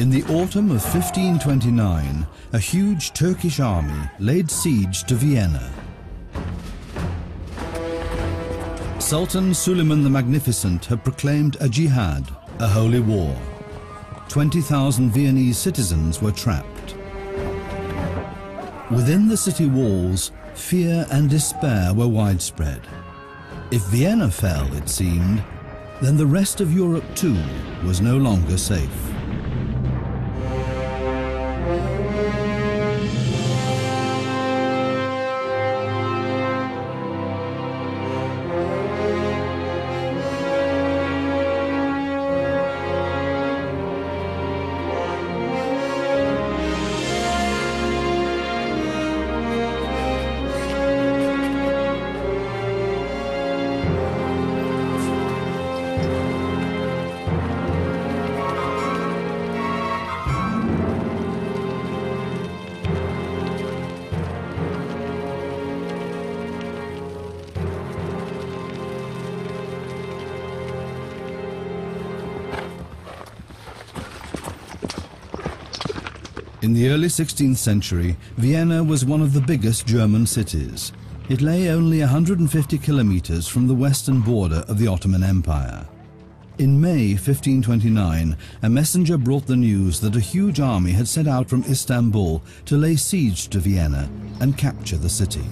In the autumn of 1529, a huge Turkish army laid siege to Vienna. Sultan Suleiman the Magnificent had proclaimed a jihad, a holy war. 20,000 Viennese citizens were trapped. Within the city walls, fear and despair were widespread. If Vienna fell, it seemed, then the rest of Europe too was no longer safe. In the early 16th century, Vienna was one of the biggest German cities. It lay only 150 kilometers from the western border of the Ottoman Empire. In May 1529, a messenger brought the news that a huge army had set out from Istanbul to lay siege to Vienna and capture the city.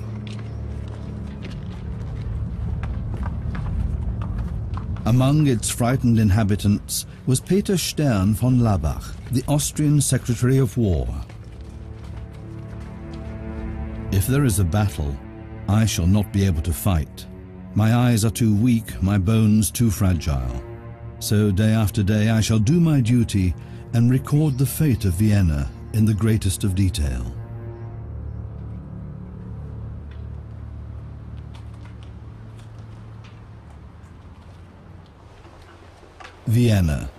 Among its frightened inhabitants was Peter Stern von Labbach, the Austrian Secretary of War. "If there is a battle, I shall not be able to fight. My eyes are too weak, my bones too fragile. So day after day I shall do my duty and record the fate of Vienna in the greatest of detail." Vienna,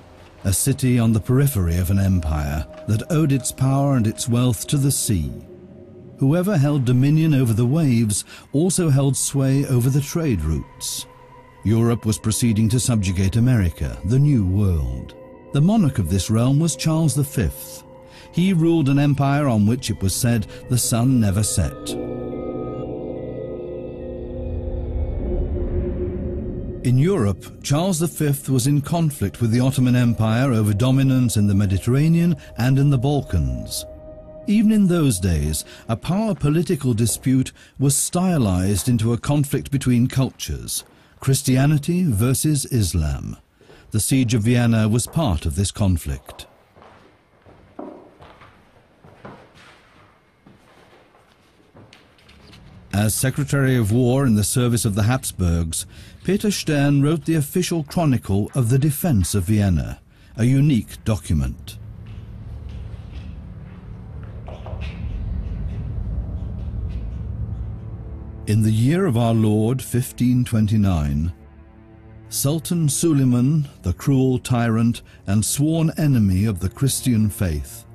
a city on the periphery of an empire that owed its power and its wealth to the sea. Whoever held dominion over the waves also held sway over the trade routes. Europe was proceeding to subjugate America, the New World. The monarch of this realm was Charles V. He ruled an empire on which it was said the sun never set. In Europe, Charles V was in conflict with the Ottoman Empire over dominance in the Mediterranean and in the Balkans. Even in those days, a power political dispute was stylized into a conflict between cultures, Christianity versus Islam. The siege of Vienna was part of this conflict. As Secretary of War in the service of the Habsburgs, Peter Stern wrote the official chronicle of the defense of Vienna, a unique document. In the year of our Lord 1529, Sultan Suleiman, the cruel tyrant and sworn enemy of the Christian faith,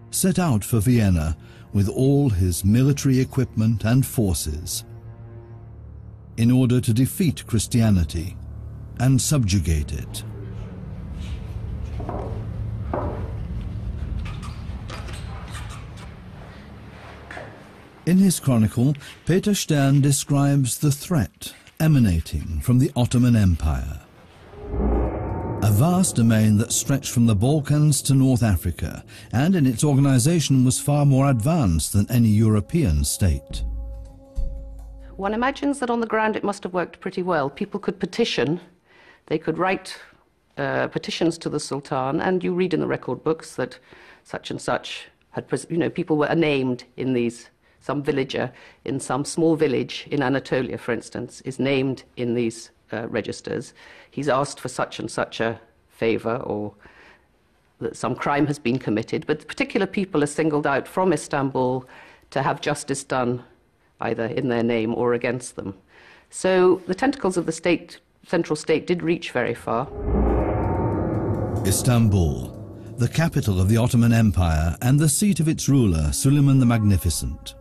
set out for Vienna with all his military equipment and forces in order to defeat Christianity and subjugate it. In his chronicle, Peter Stern describes the threat emanating from the Ottoman Empire. A vast domain that stretched from the Balkans to North Africa, and in its organization was far more advanced than any European state. One imagines that on the ground it must have worked pretty well. People could petition, they could write petitions to the Sultan, and you read in the record books that such and such had, people were named in these. Some villager in some small village in Anatolia, for instance, is named in these registers. He's asked for such and such a favor, or that some crime has been committed, but particular people are singled out from Istanbul to have justice done either in their name or against them. So the tentacles of the state, central state, did reach very far. Istanbul, the capital of the Ottoman Empire and the seat of its ruler, Suleiman the Magnificent.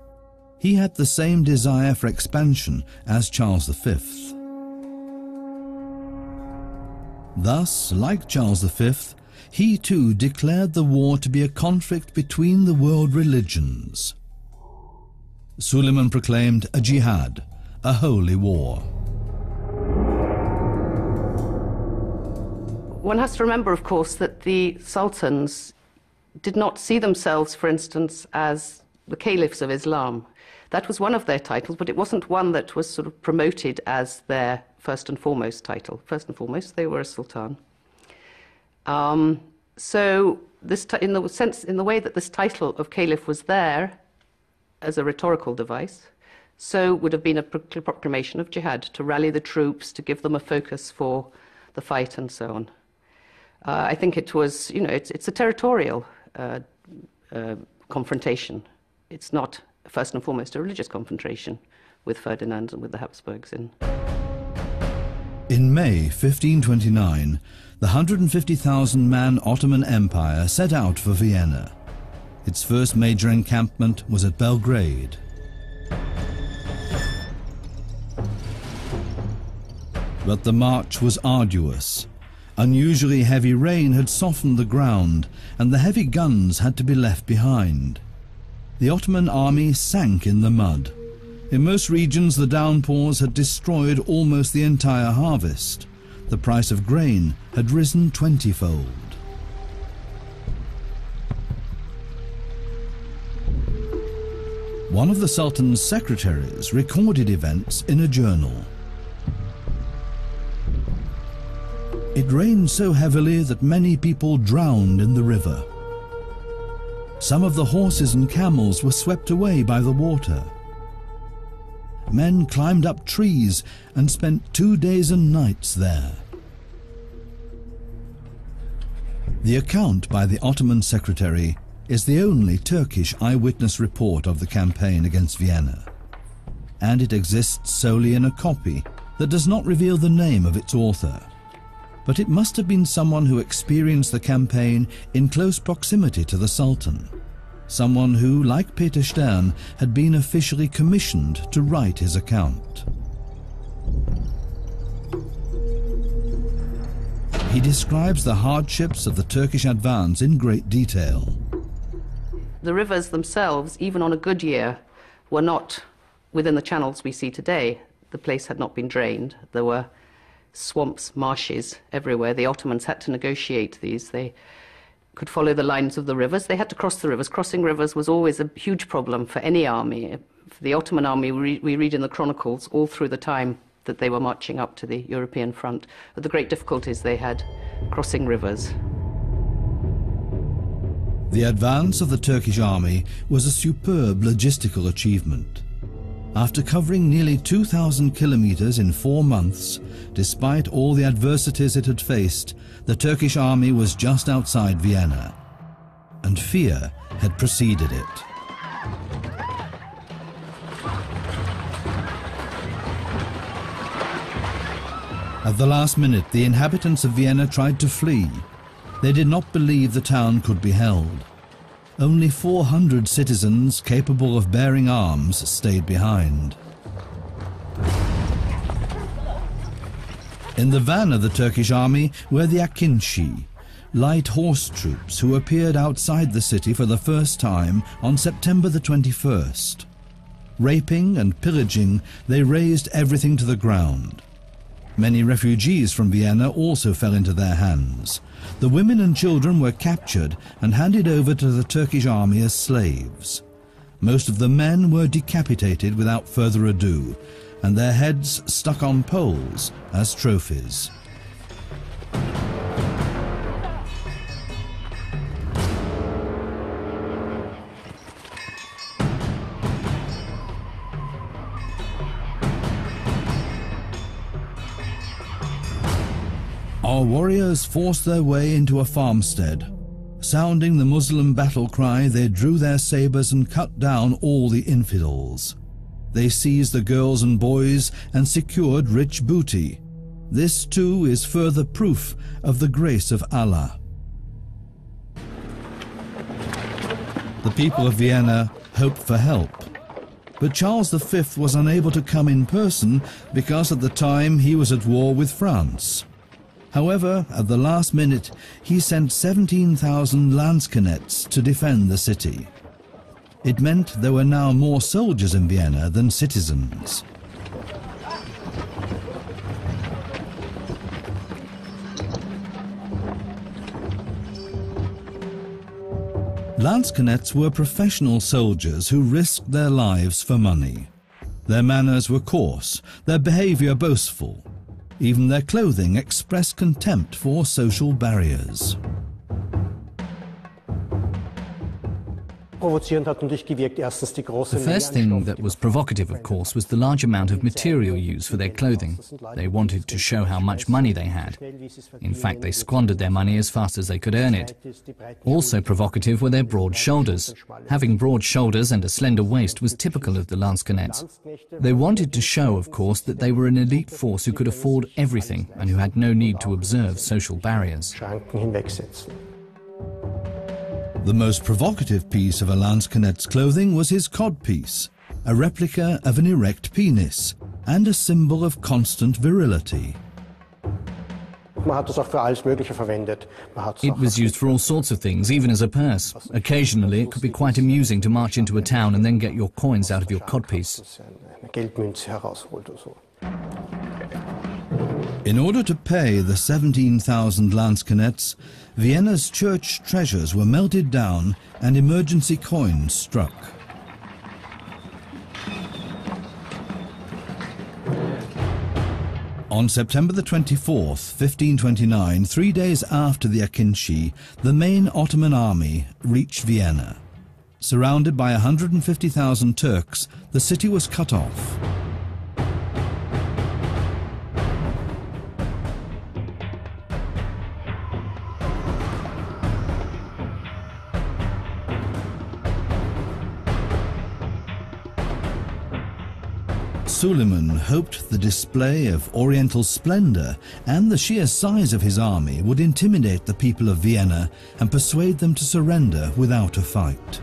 He had the same desire for expansion as Charles V. Thus, like Charles V, he too declared the war to be a conflict between the world religions. Suleiman proclaimed a jihad, a holy war. One has to remember, of course, that the sultans did not see themselves, for instance, as the caliphs of Islam. That was one of their titles, but it wasn't one that was sort of promoted as their first and foremost title. First and foremost, they were a sultan. So this, in the way that this title of caliph was there as a rhetorical device, so would have been a proclamation of jihad, to rally the troops, to give them a focus for the fight and so on. I think it was, it's a territorial confrontation. It's not first and foremost a religious confrontation with Ferdinand and with the Habsburgs. In May 1529, the 150,000-man Ottoman Empire set out for Vienna. Its first major encampment was at Belgrade. But the march was arduous. Unusually heavy rain had softened the ground, and the heavy guns had to be left behind. The Ottoman army sank in the mud. In most regions, the downpours had destroyed almost the entire harvest. The price of grain had risen 20-fold. One of the Sultan's secretaries recorded events in a journal. It rained so heavily that many people drowned in the river. Some of the horses and camels were swept away by the water. Men climbed up trees and spent 2 days and nights there. The account by the Ottoman secretary is the only Turkish eyewitness report of the campaign against Vienna, and it exists solely in a copy that does not reveal the name of its author. But it must have been someone who experienced the campaign in close proximity to the Sultan, someone who, like Peter Stern, had been officially commissioned to write his account. He describes the hardships of the Turkish advance in great detail. The rivers themselves, even on a good year, were not within the channels we see today. The place had not been drained. There were swamps, marshes everywhere. The Ottomans had to negotiate these. They could follow the lines of the rivers. They had to cross the rivers. Crossing rivers was always a huge problem for any army. For the Ottoman army, we read in the chronicles all through the time that they were marching up to the European front, but the great difficulties they had crossing rivers. The advance of the Turkish army was a superb logistical achievement. After covering nearly 2,000 kilometers in 4 months, despite all the adversities it had faced, the Turkish army was just outside Vienna, and fear had preceded it. At the last minute, the inhabitants of Vienna tried to flee. They did not believe the town could be held. Only 400 citizens capable of bearing arms stayed behind. In the van of the Turkish army were the Akinci, light horse troops who appeared outside the city for the first time on September the 21st. Raping and pillaging, they razed everything to the ground. Many refugees from Vienna also fell into their hands. The women and children were captured and handed over to the Turkish army as slaves. Most of the men were decapitated without further ado, and their heads stuck on poles as trophies. Our warriors forced their way into a farmstead. Sounding the Muslim battle cry, they drew their sabers and cut down all the infidels. They seized the girls and boys and secured rich booty. This too is further proof of the grace of Allah. The people of Vienna hoped for help, but Charles V was unable to come in person because at the time he was at war with France. However, at the last minute, he sent 17,000 Landsknechts to defend the city. It meant there were now more soldiers in Vienna than citizens. Landsknechts were professional soldiers who risked their lives for money. Their manners were coarse, their behavior boastful. Even their clothing expressed contempt for social barriers. The first thing that was provocative, of course, was the large amount of material used for their clothing. They wanted to show how much money they had. In fact, they squandered their money as fast as they could earn it. Also provocative were their broad shoulders. Having broad shoulders and a slender waist was typical of the Landsknechts. They wanted to show, of course, that they were an elite force who could afford everything and who had no need to observe social barriers. The most provocative piece of a Landsknecht's clothing was his codpiece, a replica of an erect penis and a symbol of constant virility. It was used for all sorts of things, even as a purse. Occasionally, it could be quite amusing to march into a town and then get your coins out of your codpiece. In order to pay the 17,000 Landsknechts, Vienna's church treasures were melted down and emergency coins struck. On September the 24th, 1529, 3 days after the Akinci, the main Ottoman army reached Vienna. Surrounded by 150,000 Turks, the city was cut off. Suleiman hoped the display of oriental splendor and the sheer size of his army would intimidate the people of Vienna and persuade them to surrender without a fight.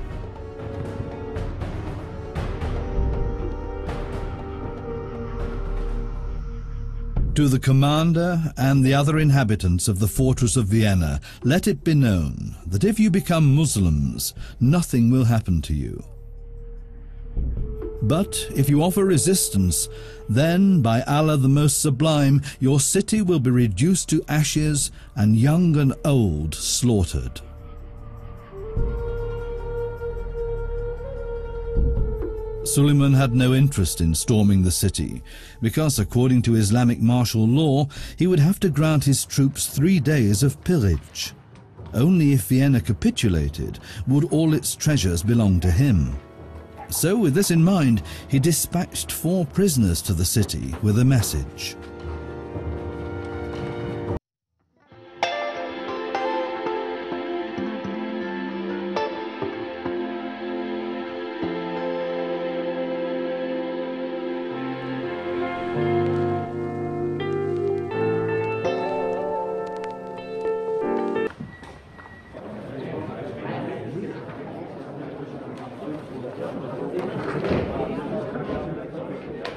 To the commander and the other inhabitants of the fortress of Vienna, let it be known that if you become Muslims, nothing will happen to you. But if you offer resistance, then, by Allah the Most Sublime, your city will be reduced to ashes and young and old slaughtered. Suleiman had no interest in storming the city, because according to Islamic martial law, he would have to grant his troops 3 days of pillage. Only if Vienna capitulated would all its treasures belong to him. So, with this in mind, he dispatched 4 prisoners to the city with a message.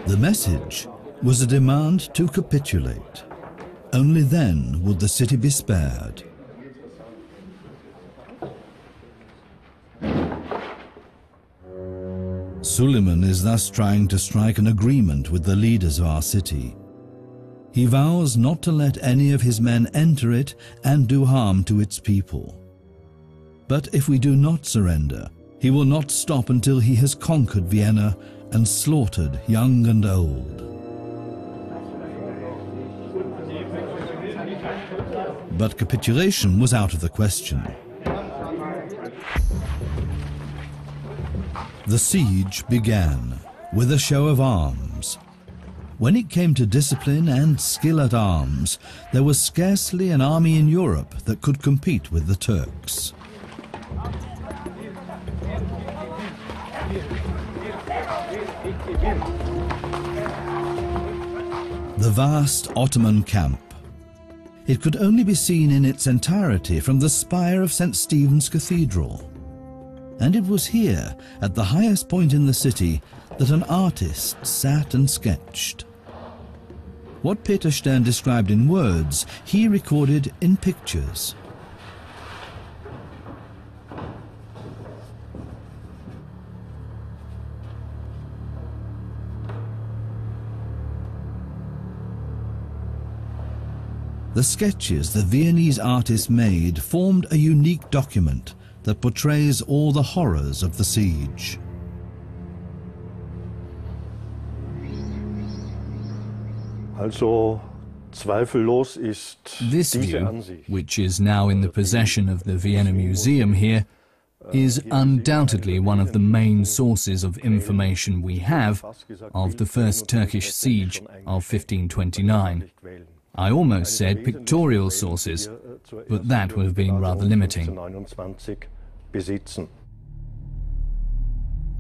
The message was a demand to capitulate. Only then would the city be spared. Suleiman is thus trying to strike an agreement with the leaders of our city. He vows not to let any of his men enter it and do harm to its people. But if we do not surrender, he will not stop until he has conquered Vienna and slaughtered young and old. But capitulation was out of the question. The siege began with a show of arms. When it came to discipline and skill at arms, there was scarcely an army in Europe that could compete with the Turks. The vast Ottoman camp. It could only be seen in its entirety from the spire of St. Stephen's Cathedral. And it was here, at the highest point in the city, that an artist sat and sketched. What Peter Stern described in words, he recorded in pictures. The sketches the Viennese artist made formed a unique document that portrays all the horrors of the siege. This view, which is now in the possession of the Vienna Museum here, is undoubtedly one of the main sources of information we have of the first Turkish siege of 1529. I almost said pictorial sources, but that would have been rather limiting.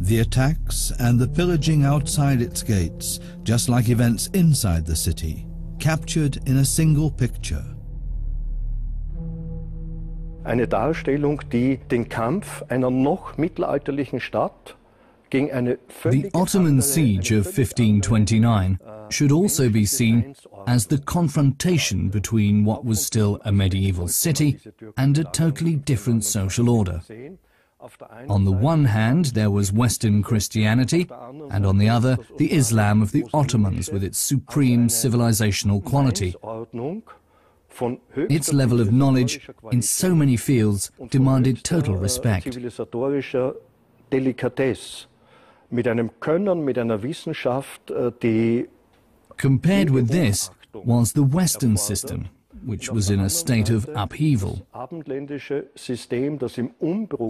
The attacks and the pillaging outside its gates, just like events inside the city, captured in a single picture. Eine Darstellung, die den Kampf einer noch mittelalterlichen Stadt gegen eine The Ottoman siege of 1529 should also be seen as the confrontation between what was still a medieval city and a totally different social order. On the one hand, there was Western Christianity, and on the other, the Islam of the Ottomans with its supreme civilizational quality. Its level of knowledge in so many fields demanded total respect. Compared with this was the Western system, which was in a state of upheaval.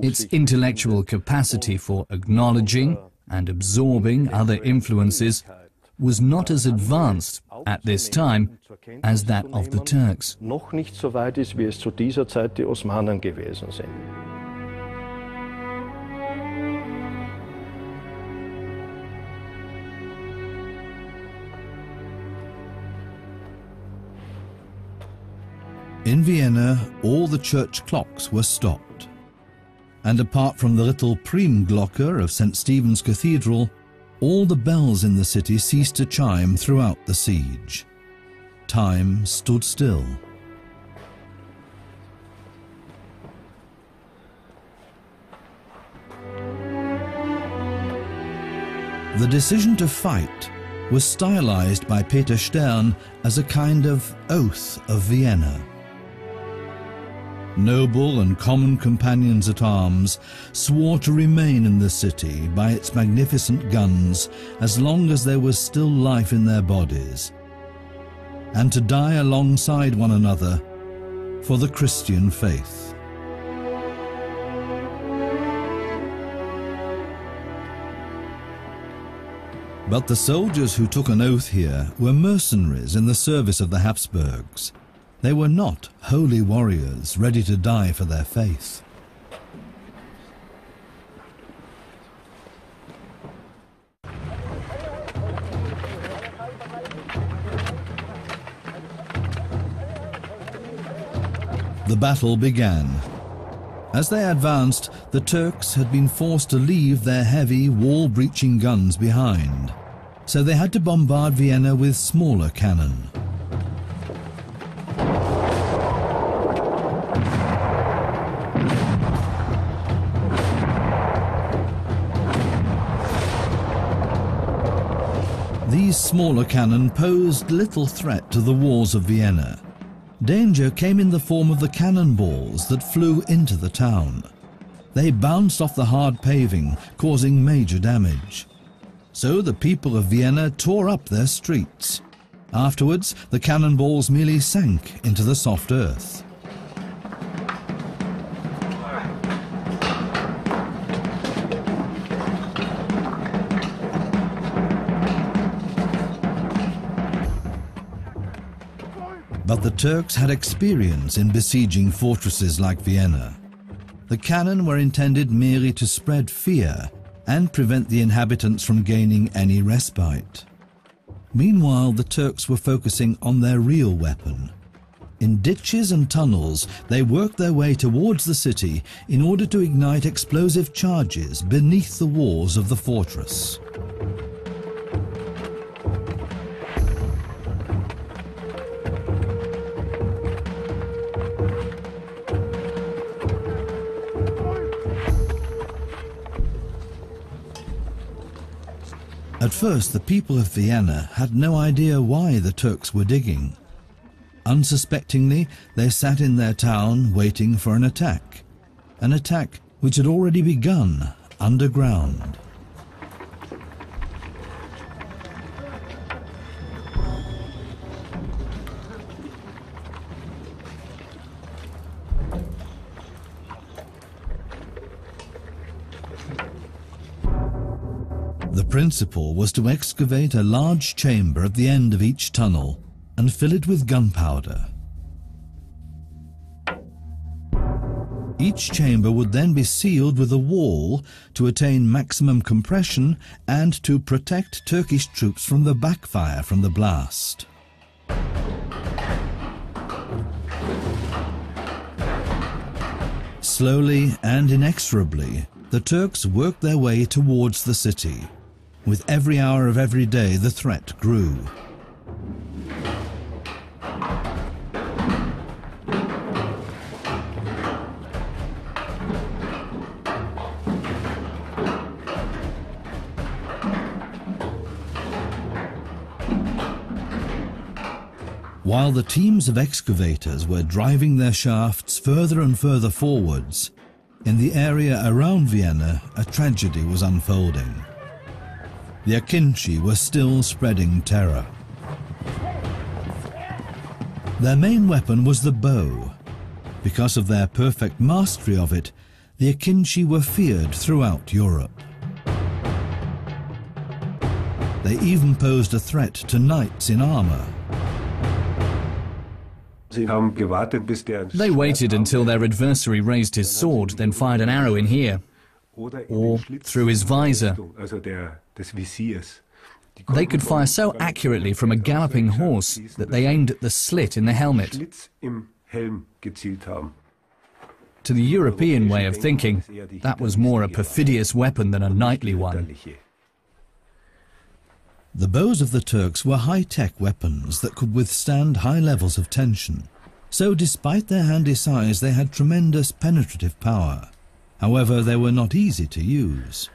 Its intellectual capacity for acknowledging and absorbing other influences was not as advanced at this time as that of the Turks. Noch nicht so weit ist, wie es zu dieser Zeit die Osmanen gewesen sind. In Vienna, all the church clocks were stopped. And apart from the little Primglocke of St. Stephen's Cathedral, all the bells in the city ceased to chime throughout the siege. Time stood still. The decision to fight was stylized by Peter Stern as a kind of oath of Vienna. Noble and common companions at arms swore to remain in the city by its magnificent guns as long as there was still life in their bodies, and to die alongside one another for the Christian faith. But the soldiers who took an oath here were mercenaries in the service of the Habsburgs. They were not holy warriors ready to die for their faith. The battle began. As they advanced, the Turks had been forced to leave their heavy wall-breaching guns behind, so they had to bombard Vienna with smaller cannon. These smaller cannon posed little threat to the walls of Vienna. Danger came in the form of the cannonballs that flew into the town. They bounced off the hard paving, causing major damage. So the people of Vienna tore up their streets. Afterwards, the cannonballs merely sank into the soft earth. But the Turks had experience in besieging fortresses like Vienna. The cannon were intended merely to spread fear and prevent the inhabitants from gaining any respite. Meanwhile, the Turks were focusing on their real weapon. In ditches and tunnels, they worked their way towards the city in order to ignite explosive charges beneath the walls of the fortress. At first, the people of Vienna had no idea why the Turks were digging. Unsuspectingly, they sat in their town waiting for an attack which had already begun underground. The principle was to excavate a large chamber at the end of each tunnel and fill it with gunpowder. Each chamber would then be sealed with a wall to attain maximum compression and to protect Turkish troops from the backfire from the blast. Slowly and inexorably, the Turks worked their way towards the city. With every hour of every day, the threat grew. While the teams of excavators were driving their shafts further and further forwards, in the area around Vienna, a tragedy was unfolding. The Akinci were still spreading terror. Their main weapon was the bow. Because of their perfect mastery of it, the Akinci were feared throughout Europe. They even posed a threat to knights in armor. They waited until their adversary raised his sword, then fired an arrow in here, or through his visor. They could fire so accurately from a galloping horse that they aimed at the slit in the helmet. To the European way of thinking, that was more a perfidious weapon than a knightly one. The bows of the Turks were high-tech weapons that could withstand high levels of tension. So despite their handy size, they had tremendous penetrative power. However, they were not easy to use.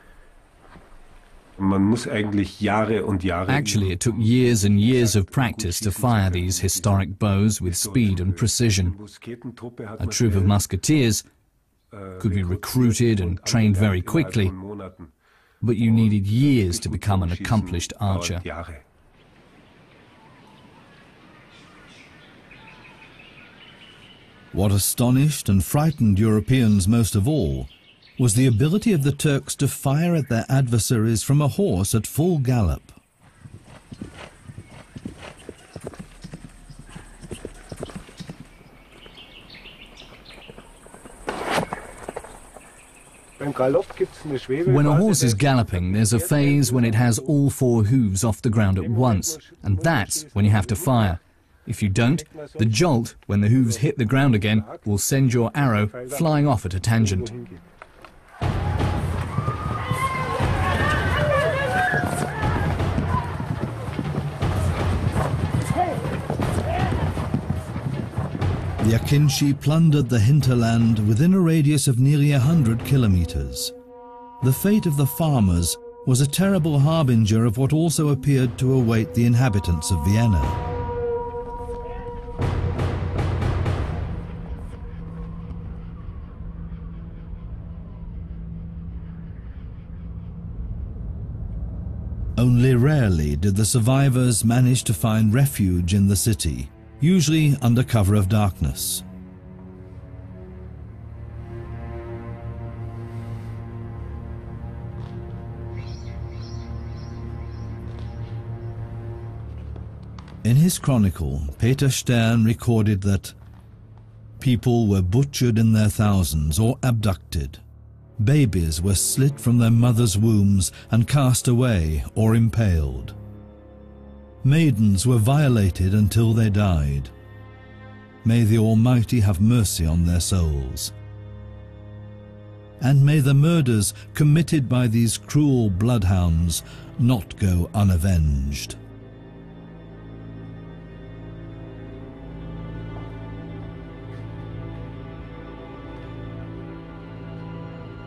Actually, it took years and years of practice to fire these historic bows with speed and precision. A troop of musketeers could be recruited and trained very quickly, but you needed years to become an accomplished archer. What astonished and frightened Europeans most of all was the ability of the Turks to fire at their adversaries from a horse at full gallop. When a horse is galloping, there's a phase when it has all four hooves off the ground at once, and that's when you have to fire. If you don't, the jolt, when the hooves hit the ground again, will send your arrow flying off at a tangent. The Akinci plundered the hinterland within a radius of nearly 100 kilometers. The fate of the farmers was a terrible harbinger of what also appeared to await the inhabitants of Vienna. Only rarely did the survivors manage to find refuge in the city, usually under cover of darkness. In his chronicle, Peter Stern recorded that people were butchered in their thousands or abducted. Babies were slit from their mothers' wombs and cast away or impaled. Maidens were violated until they died. May the Almighty have mercy on their souls. And may the murders committed by these cruel bloodhounds not go unavenged.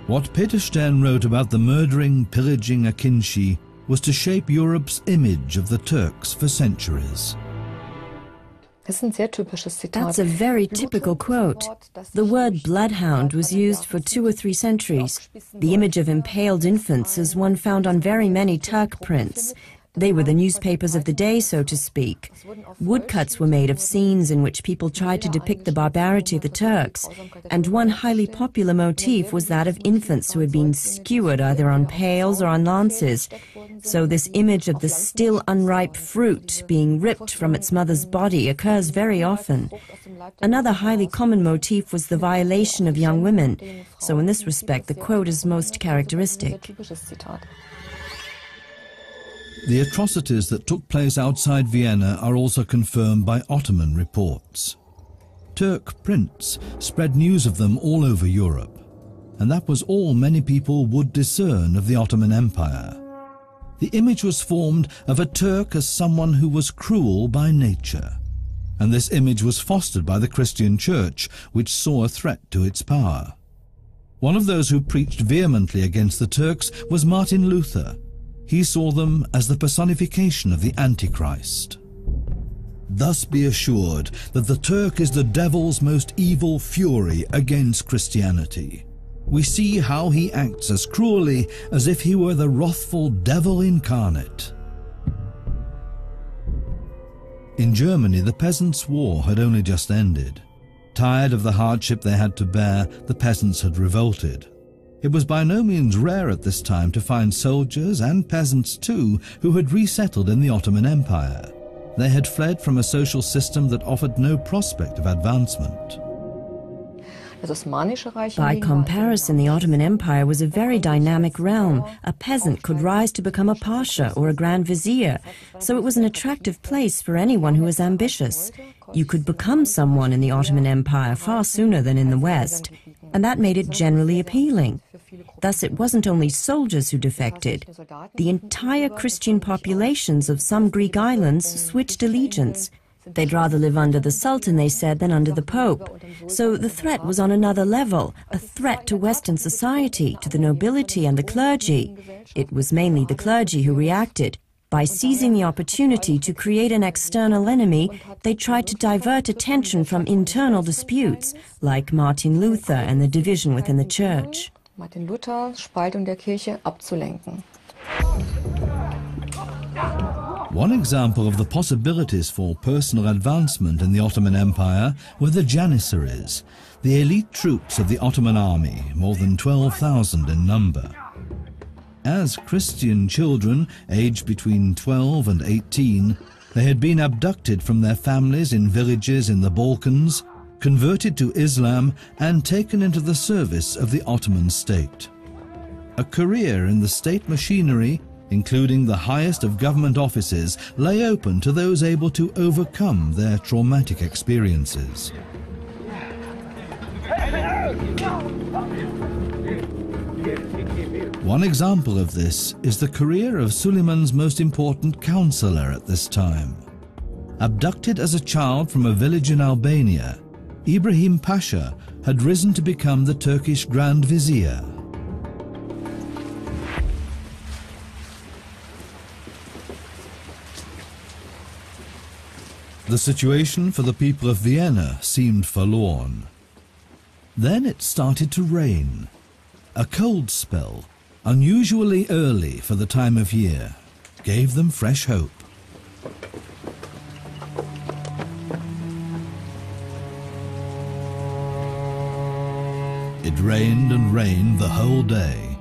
What Peter Stern wrote about the murdering, pillaging Akinci was to shape Europe's image of the Turks for centuries. That's a very typical quote. The word bloodhound was used for 2 or 3 centuries. The image of impaled infants is one found on very many Turk prints. They were the newspapers of the day, so to speak. Woodcuts were made of scenes in which people tried to depict the barbarity of the Turks, and one highly popular motif was that of infants who had been skewered either on pails or on lances. So this image of the still unripe fruit being ripped from its mother's body occurs very often. Another highly common motif was the violation of young women, so in this respect the quote is most characteristic. The atrocities that took place outside Vienna are also confirmed by Ottoman reports. Turk prints spread news of them all over Europe, and that was all many people would discern of the Ottoman Empire. The image was formed of a Turk as someone who was cruel by nature, and this image was fostered by the Christian Church, which saw a threat to its power. One of those who preached vehemently against the Turks was Martin Luther. He saw them as the personification of the Antichrist. Thus be assured that the Turk is the devil's most evil fury against Christianity. We see how he acts as cruelly as if he were the wrathful devil incarnate. In Germany, the Peasants' War had only just ended. Tired of the hardship they had to bear, the peasants had revolted. It was by no means rare at this time to find soldiers, and peasants too, who had resettled in the Ottoman Empire. They had fled from a social system that offered no prospect of advancement. By comparison, the Ottoman Empire was a very dynamic realm. A peasant could rise to become a pasha or a grand vizier, so it was an attractive place for anyone who was ambitious. You could become someone in the Ottoman Empire far sooner than in the West, and that made it generally appealing. Thus, it wasn't only soldiers who defected. The entire Christian populations of some Greek islands switched allegiance. They'd rather live under the Sultan, they said, than under the Pope. So the threat was on another level, a threat to Western society, to the nobility and the clergy. It was mainly the clergy who reacted. By seizing the opportunity to create an external enemy, they tried to divert attention from internal disputes, like Martin Luther and the division within the Church. Martin Luther, Spaltung der Kirche abzulenken. One example of the possibilities for personal advancement in the Ottoman Empire were the Janissaries, the elite troops of the Ottoman army, more than 12,000 in number. As Christian children, aged between 12 and 18, they had been abducted from their families in villages in the Balkans, converted to Islam, and taken into the service of the Ottoman state. A career in the state machinery, including the highest of government offices, lay open to those able to overcome their traumatic experiences. One example of this is the career of Suleiman's most important counselor at this time. Abducted as a child from a village in Albania, Ibrahim Pasha had risen to become the Turkish Grand Vizier. The situation for the people of Vienna seemed forlorn. Then it started to rain. A cold spell, unusually early for the time of year, gave them fresh hope. It rained and rained the whole day,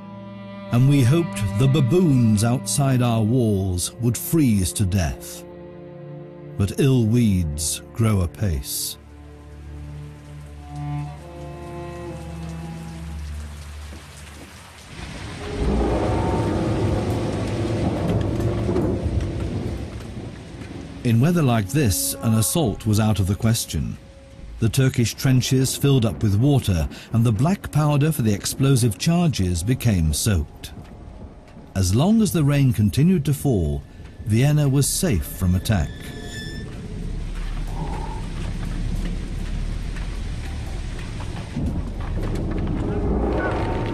and we hoped the baboons outside our walls would freeze to death. But ill weeds grow apace. In weather like this, an assault was out of the question. The Turkish trenches filled up with water, and the black powder for the explosive charges became soaked. As long as the rain continued to fall, Vienna was safe from attack.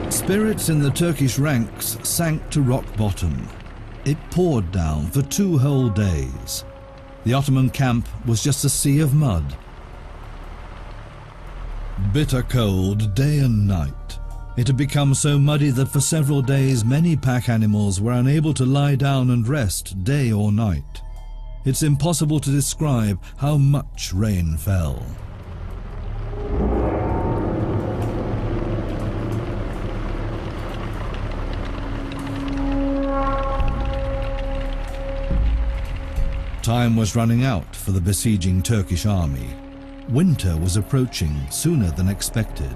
Spirits in the Turkish ranks sank to rock bottom. It poured down for 2 whole days. The Ottoman camp was just a sea of mud. Bitter cold day and night. It had become so muddy that for several days many pack animals were unable to lie down and rest day or night. It's impossible to describe how much rain fell. Time was running out for the besieging Turkish army. Winter was approaching sooner than expected.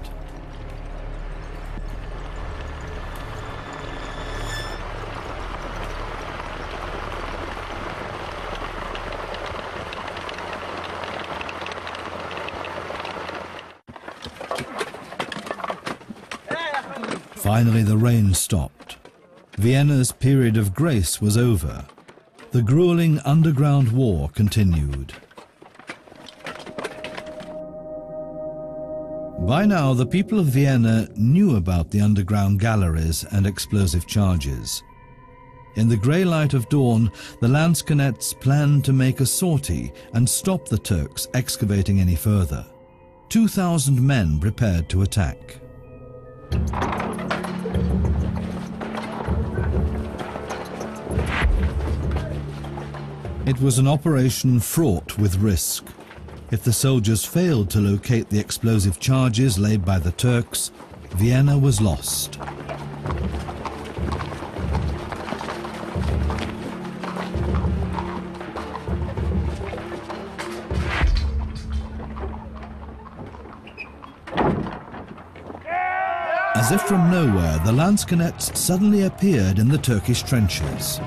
Finally, the rain stopped. Vienna's period of grace was over. The grueling underground war continued. By now, the people of Vienna knew about the underground galleries and explosive charges. In the grey light of dawn, the Landskonets planned to make a sortie and stop the Turks excavating any further. 2,000 men prepared to attack. It was an operation fraught with risk. If the soldiers failed to locate the explosive charges laid by the Turks, Vienna was lost. As if from nowhere, the Landskonets suddenly appeared in the Turkish trenches.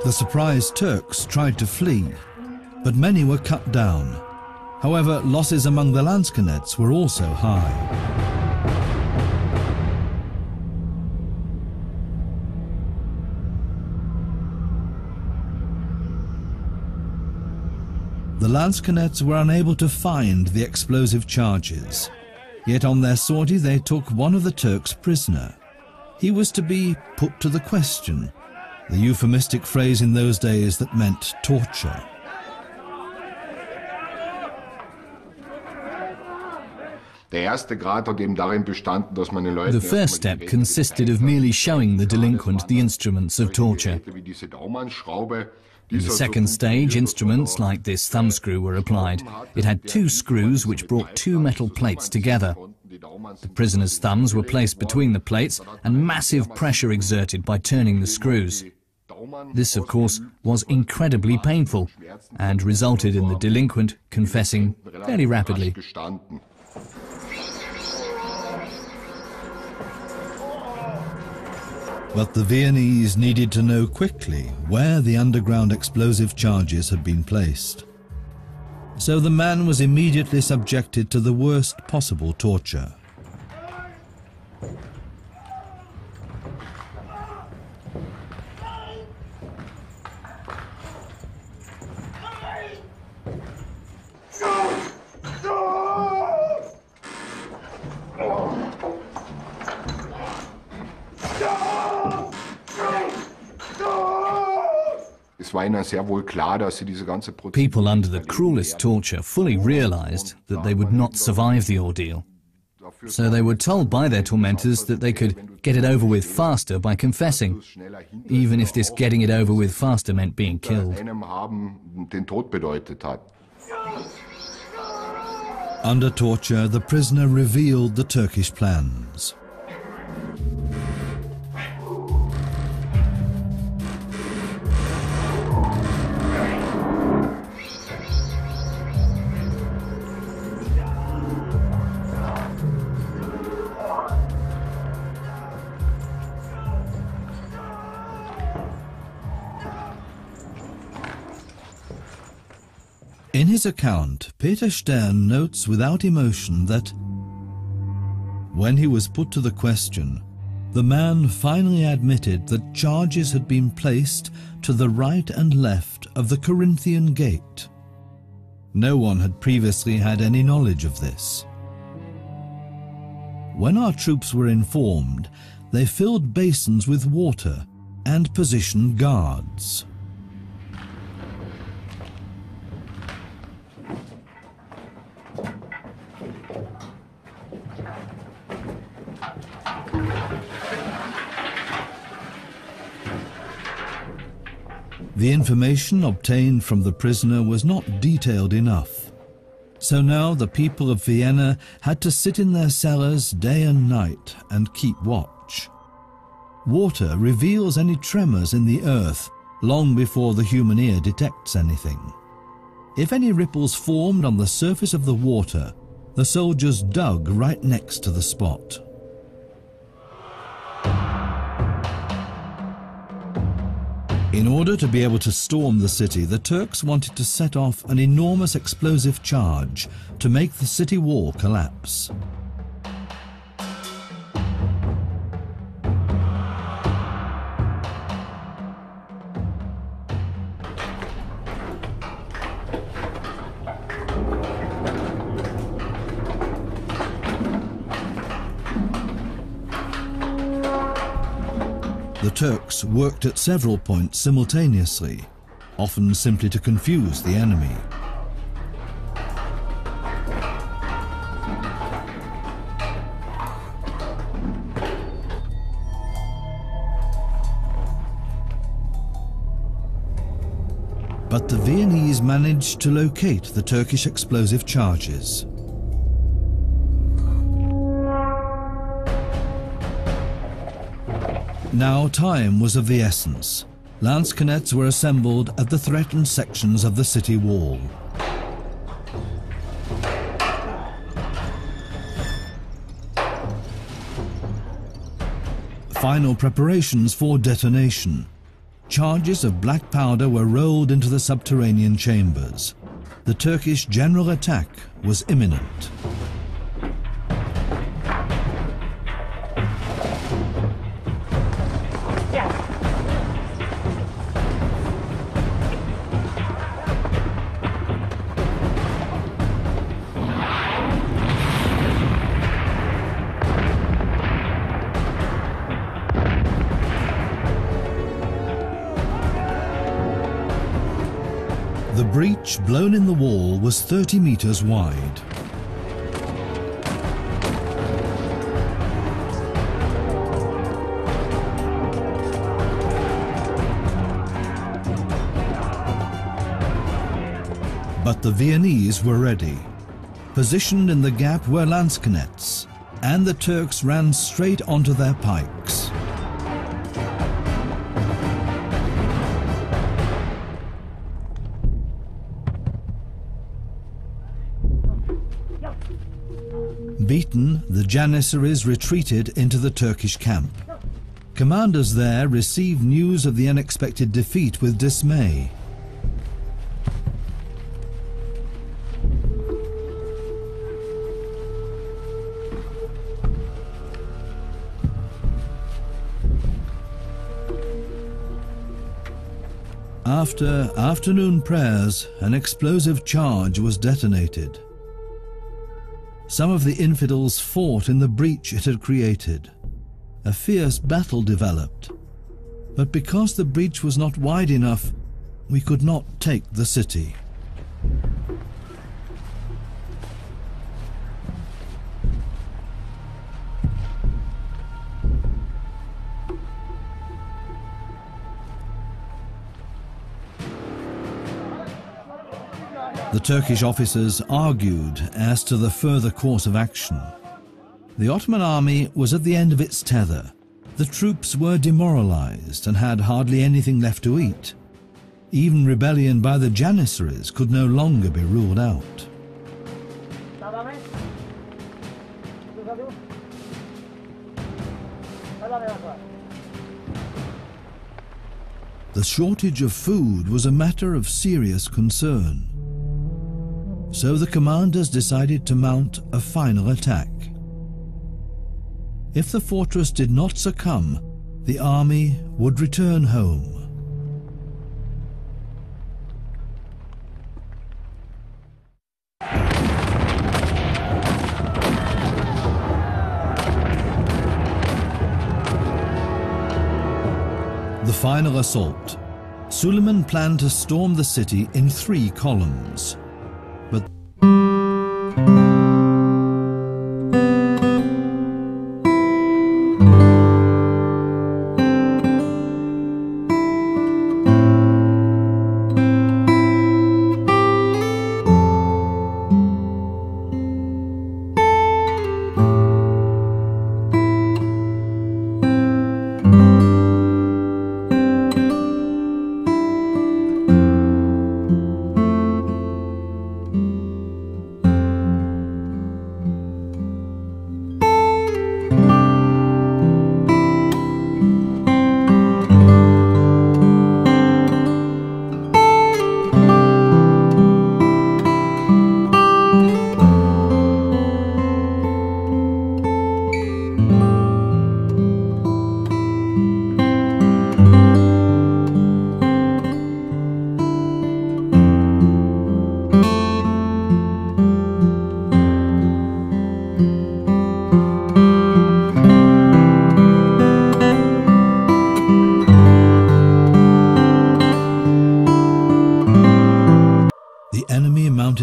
The surprised Turks tried to flee, but many were cut down. However, losses among the Landskonets were also high. The Landskonets were unable to find the explosive charges. Yet on their sortie they took one of the Turks prisoner. He was to be put to the question, the euphemistic phrase in those days that meant torture. The first step consisted of merely showing the delinquent the instruments of torture. In the second stage, instruments like this thumbscrew were applied. It had 2 screws which brought 2 metal plates together. The prisoner's thumbs were placed between the plates and massive pressure exerted by turning the screws. This, of course, was incredibly painful and resulted in the delinquent confessing fairly rapidly. But the Viennese needed to know quickly where the underground explosive charges had been placed. So the man was immediately subjected to the worst possible torture. People under the cruelest torture fully realized that they would not survive the ordeal. So they were told by their tormentors that they could get it over with faster by confessing, even if this getting it over with faster meant being killed. Under torture, the prisoner revealed the Turkish plans. In his account, Peter Stern notes without emotion that when he was put to the question, the man finally admitted that charges had been placed to the right and left of the Corinthian gate. No one had previously had any knowledge of this. When our troops were informed, they filled basins with water and positioned guards. The information obtained from the prisoner was not detailed enough. So now the people of Vienna had to sit in their cellars day and night and keep watch. Water reveals any tremors in the earth long before the human ear detects anything. If any ripples formed on the surface of the water, the soldiers dug right next to the spot. In order to be able to storm the city, the Turks wanted to set off an enormous explosive charge to make the city wall collapse. The Turks worked at several points simultaneously, often simply to confuse the enemy. But the Viennese managed to locate the Turkish explosive charges. Now time was of the essence. Lanzknechts were assembled at the threatened sections of the city wall. Final preparations for detonation. Charges of black powder were rolled into the subterranean chambers. The Turkish general attack was imminent. The breach blown in the wall was 30 meters wide. But the Viennese were ready. Positioned in the gap were Lanzknechts, and the Turks ran straight onto their pikes. Beaten, the Janissaries retreated into the Turkish camp. Commanders there received news of the unexpected defeat with dismay. After afternoon prayers, an explosive charge was detonated. Some of the infidels fought in the breach it had created. A fierce battle developed. But because the breach was not wide enough, we could not take the city. The Turkish officers argued as to the further course of action. The Ottoman army was at the end of its tether. The troops were demoralized and had hardly anything left to eat. Even rebellion by the Janissaries could no longer be ruled out. The shortage of food was a matter of serious concern. So the commanders decided to mount a final attack. If the fortress did not succumb, the army would return home. The final assault. Suleiman planned to storm the city in 3 columns. But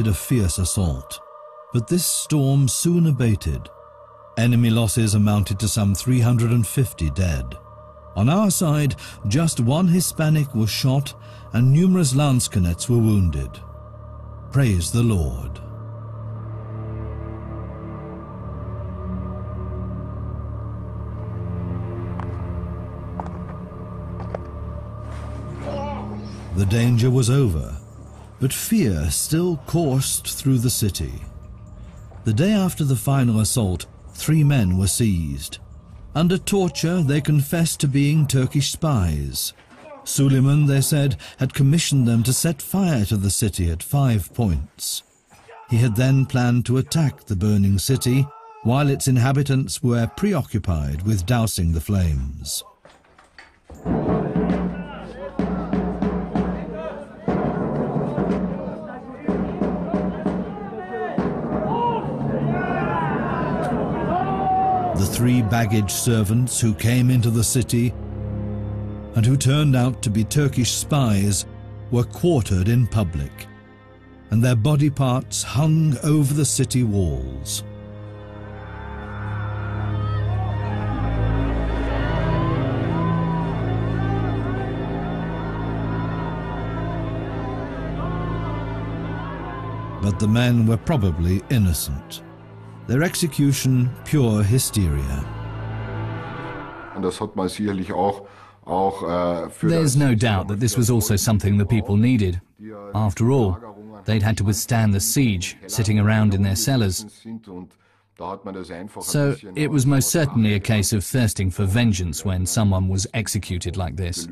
a fierce assault, but this storm soon abated. Enemy losses amounted to some 350 dead. On our side, just 1 Hispanic was shot and numerous Landsknechts were wounded. Praise the Lord. The danger was over, but fear still coursed through the city. The day after the final assault, 3 men were seized. Under torture, they confessed to being Turkish spies. Suleiman, they said, had commissioned them to set fire to the city at 5 points. He had then planned to attack the burning city, while its inhabitants were preoccupied with dousing the flames. The 3 baggage servants who came into the city and who turned out to be Turkish spies were quartered in public, and their body parts hung over the city walls. But the men were probably innocent. Their execution pure hysteria. There's no doubt that this was also something the people needed. After all, they'd had to withstand the siege, sitting around in their cellars. So it was most certainly a case of thirsting for vengeance when someone was executed like this.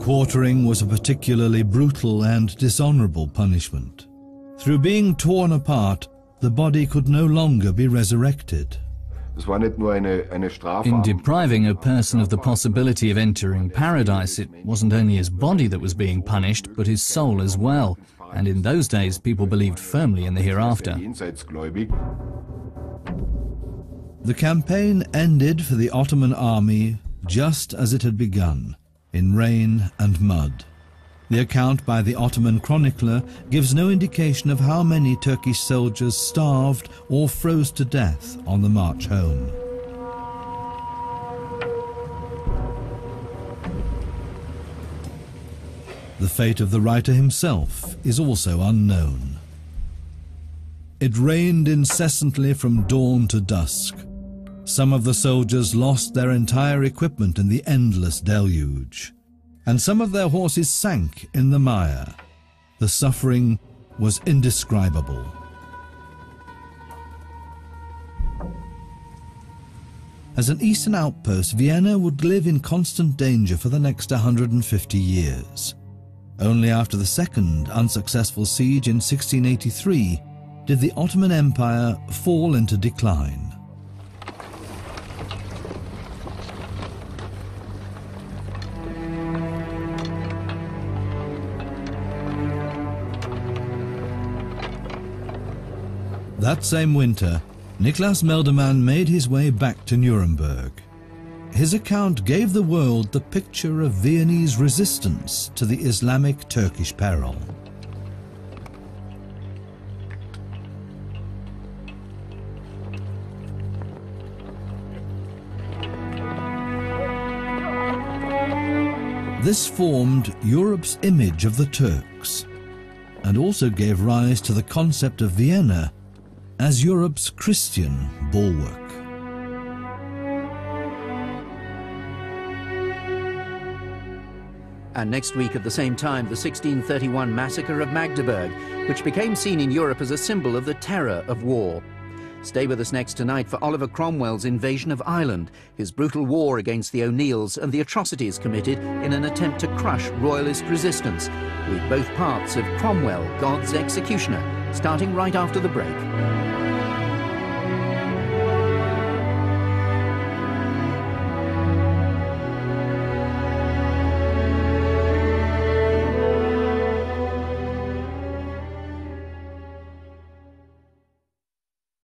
Quartering was a particularly brutal and dishonorable punishment. Through being torn apart, the body could no longer be resurrected. In depriving a person of the possibility of entering paradise, it wasn't only his body that was being punished, but his soul as well. And in those days, people believed firmly in the hereafter. The campaign ended for the Ottoman army just as it had begun, in rain and mud. The account by the Ottoman chronicler gives no indication of how many Turkish soldiers starved or froze to death on the march home. The fate of the writer himself is also unknown. It rained incessantly from dawn to dusk. Some of the soldiers lost their entire equipment in the endless deluge, and some of their horses sank in the mire. The suffering was indescribable. As an eastern outpost, Vienna would live in constant danger for the next 150 years. Only after the second unsuccessful siege in 1683 did the Ottoman Empire fall into decline. That same winter, Niklas Meldemann made his way back to Nuremberg. His account gave the world the picture of Viennese resistance to the Islamic Turkish peril. This formed Europe's image of the Turks, and also gave rise to the concept of Vienna as Europe's Christian bulwark. And next week at the same time, the 1631 massacre of Magdeburg, which became seen in Europe as a symbol of the terror of war. Stay with us next tonight for Oliver Cromwell's invasion of Ireland, his brutal war against the O'Neills and the atrocities committed in an attempt to crush royalist resistance, with both parts of Cromwell, God's Executioner, starting right after the break.